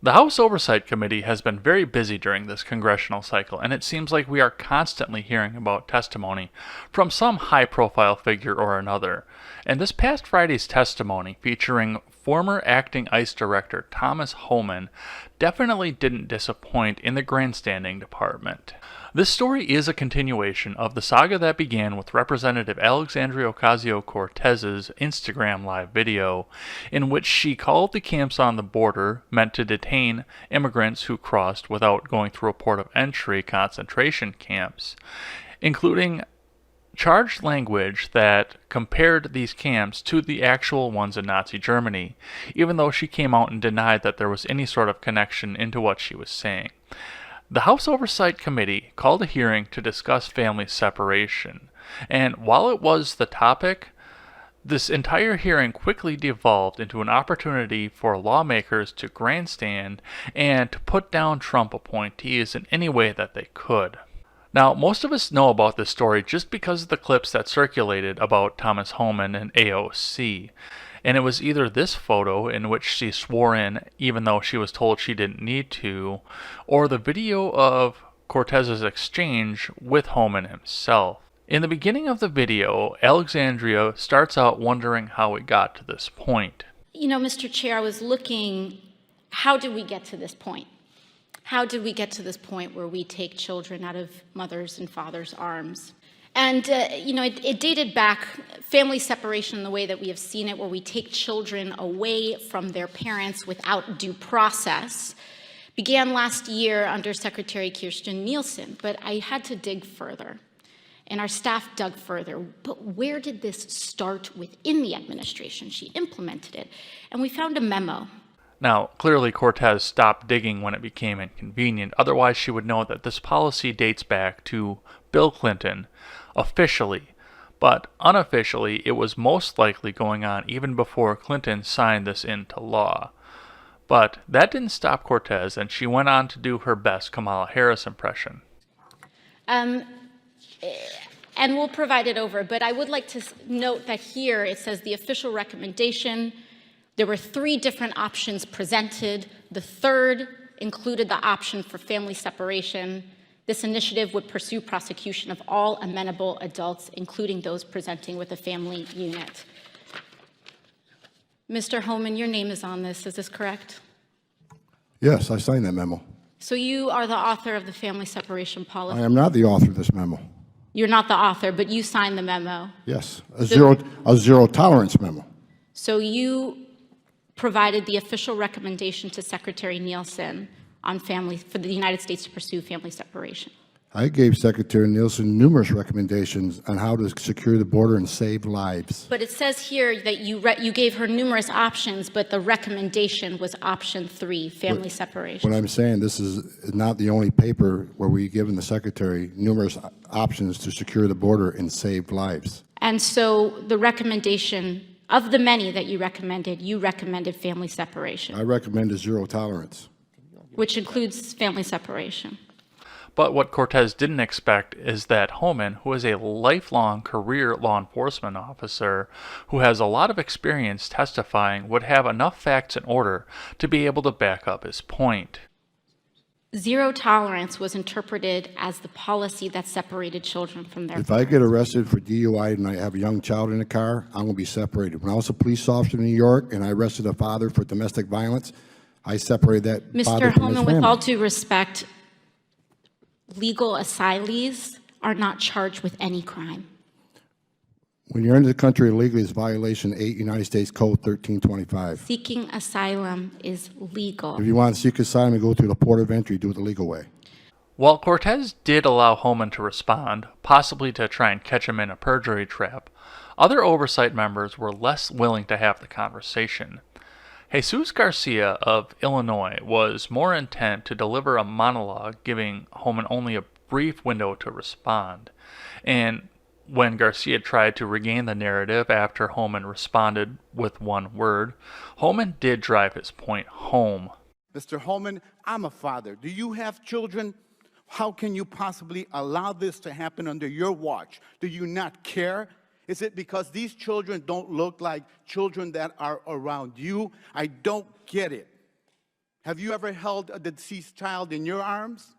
The House Oversight Committee has been very busy during this congressional cycle, and it seems like we are constantly hearing about testimony from some high-profile figure or another. And this past Friday's testimony, featuring former acting ICE Director Thomas Homan, definitely didn't disappoint in the grandstanding department. This story is a continuation of the saga that began with Representative Alexandria Ocasio Cortez's Instagram live video, in which she called the camps on the border meant to detain immigrants who crossed without going through a port of entry concentration camps, including charged language that compared these camps to the actual ones in Nazi Germany, even though she came out and denied that there was any sort of connection into what she was saying. The House Oversight Committee called a hearing to discuss family separation, and while it was the topic, this entire hearing quickly devolved into an opportunity for lawmakers to grandstand and to put down Trump appointees in any way that they could. Now, most of us know about this story just because of the clips that circulated about Thomas Homan and AOC. And it was either this photo in which she swore in even though she was told she didn't need to, or the video of Cortez's exchange with Homan himself. In the beginning of the video, Alexandria starts out wondering how it got to this point. You know, Mr. Chair, I was looking, how did we get to this point? How did we get to this point where we take children out of mothers' and fathers' arms? And, it dated back, family separation, the way that we have seen it, where we take children away from their parents without due process, began last year under Secretary Kirstjen Nielsen. But I had to dig further, and our staff dug further. But where did this start within the administration? She implemented it, and we found a memo. Now, clearly Cortez stopped digging when it became inconvenient, otherwise she would know that this policy dates back to Bill Clinton, officially, but unofficially it was most likely going on even before Clinton signed this into law. But that didn't stop Cortez, and she went on to do her best Kamala Harris impression. And we'll provide it over, but I would like to note that here it says the official recommendation. There were 3 different options presented. The third included the option for family separation. This initiative would pursue prosecution of all amenable adults, including those presenting with a family unit. Mr. Homan, your name is on this. Is this correct? Yes, I signed that memo. So you are the author of the family separation policy? I am not the author of this memo. You're not the author, but you signed the memo? Yes, a zero tolerance memo. So you provided the official recommendation to Secretary Nielsen on for the United States to pursue family separation. I gave Secretary Nielsen numerous recommendations on how to secure the border and save lives. But it says here that you gave her numerous options, but the recommendation was option 3, family separation. What I'm saying, this is not the only paper where we've given the Secretary numerous options to secure the border and save lives. And so the recommendation, of the many that you recommended family separation. I recommended zero tolerance. Which includes family separation. But what Cortez didn't expect is that Homan, who is a lifelong career law enforcement officer who has a lot of experience testifying, would have enough facts in order to be able to back up his point. Zero tolerance was interpreted as the policy that separated children from their parents. If I get arrested for DUI and I have a young child in the car, I'm going to be separated. When I was a police officer in New York and I arrested a father for domestic violence, I separated that father from his family. Mr. Homan, with all due respect, legal asylees are not charged with any crime. When you're into the country illegally, it's violation 8 United States Code 1325. Seeking asylum is legal. If you want to seek asylum and go through the port of entry, do it the legal way. While Cortez did allow Homan to respond, possibly to try and catch him in a perjury trap, other oversight members were less willing to have the conversation. Suz Garcia of Illinois was more intent to deliver a monologue, giving Homan only a brief window to respond. And when Garcia tried to regain the narrative after Homan responded with one word, Homan did drive his point home. Mr. Homan, I'm a father. Do you have children? How can you possibly allow this to happen under your watch? Do you not care? Is it because these children don't look like children that are around you? I don't get it. Have you ever held a deceased child in your arms?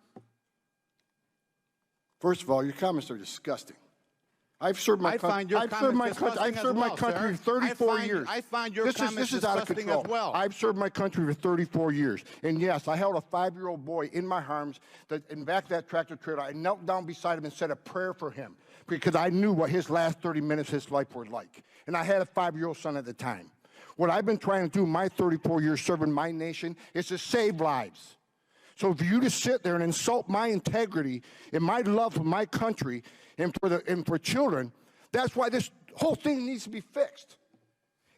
First of all, your comments are disgusting. I've served my country. I've served my country for 34 years. I find your comments This is out of disgusting control. as well. I've served my country for 34 years. And yes, I held a 5-year-old boy in my arms in back of that tractor trailer. I knelt down beside him and said a prayer for him because I knew what his last 30 minutes of his life were like. And I had a 5-year-old son at the time. What I've been trying to do in my 34 years serving my nation is to save lives. So for you to sit there and insult my integrity and my love for my country and for children, that's why this whole thing needs to be fixed.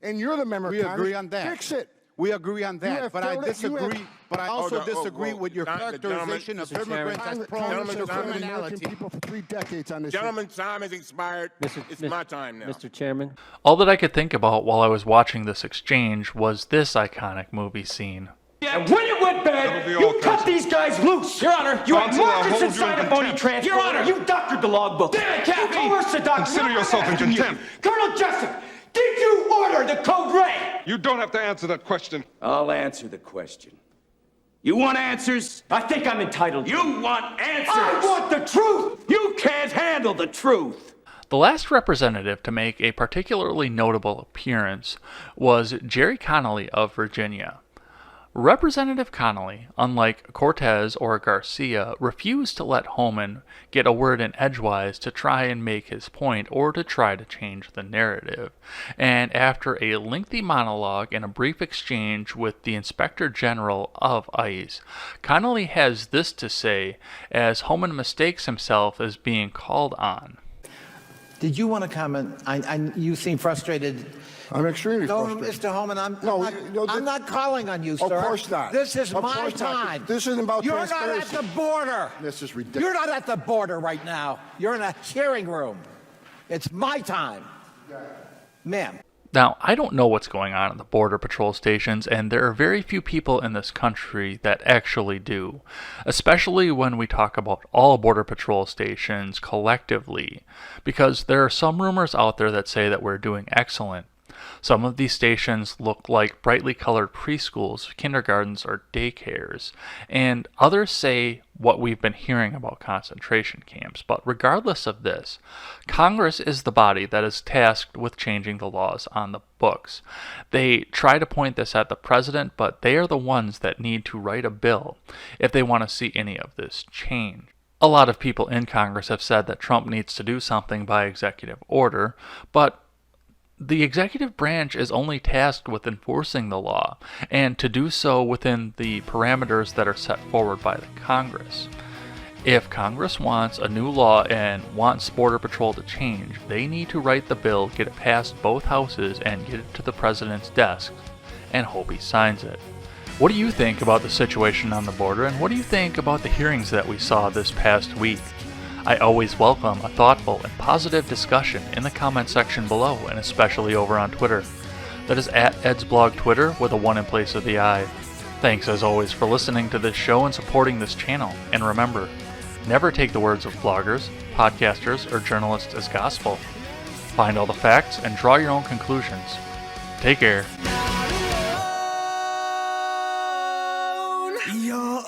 And you're the member of Congress. We agree on that. Fix it. We agree on that, but I disagree. But I also disagree with your Gentlemen, characterization of immigrants as prone to criminality. People for 3 decades on this. Gentlemen's time has expired. It's my time now. Mr. Chairman. All that I could think about while I was watching this exchange was this iconic movie scene. And when it went bad, you cut these guys loose. Your Honor, you had Marcus inside a phony transport. Your Honor, you doctored the logbook. Damn it, Captain! You coerced the doctor. Consider yourself in contempt. Colonel Jessup, did you order the code red? You don't have to answer that question. I'll answer the question. You want answers? I think I'm entitled. You want answers? I want the truth. You can't handle the truth. The last representative to make a particularly notable appearance was Jerry Connolly of Virginia. Representative Connolly, unlike Cortez or Garcia, refused to let Homan get a word in edgewise to try and make his point or to try to change the narrative. And after a lengthy monologue and a brief exchange with the Inspector General of ICE, Connolly has this to say as Homan mistakes himself as being called on. Did you want to comment? You seem frustrated. I'm extremely No, frustrated. Mr. Holman, I'm not calling on you, sir. Of course not. This is Of my course not. time. This isn't about You're not transparency. at the border. This is ridiculous. You're not at the border right now. You're in a hearing room. It's my time. Ma'am. Now, I don't know what's going on at the Border Patrol stations, and there are very few people in this country that actually do, especially when we talk about all Border Patrol stations collectively, because there are some rumors out there that say that we're doing excellent. Some of these stations look like brightly colored preschools, kindergartens, or daycares, and others say what we've been hearing about concentration camps. But regardless of this, Congress is the body that is tasked with changing the laws on the books. They try to point this at the president, but they are the ones that need to write a bill if they want to see any of this change. A lot of people in Congress have said that Trump needs to do something by executive order, but the executive branch is only tasked with enforcing the law, and to do so within the parameters that are set forward by the Congress. If Congress wants a new law and wants Border Patrol to change, they need to write the bill, get it past both houses, and get it to the president's desk, and hope he signs it. What do you think about the situation on the border, and what do you think about the hearings that we saw this past week? I always welcome a thoughtful and positive discussion in the comment section below, and especially over on Twitter. That is at Ed's Blog Twitter with a 1 in place of the I. Thanks as always for listening to this show and supporting this channel. And remember, never take the words of bloggers, podcasters, or journalists as gospel. Find all the facts and draw your own conclusions. Take care. You're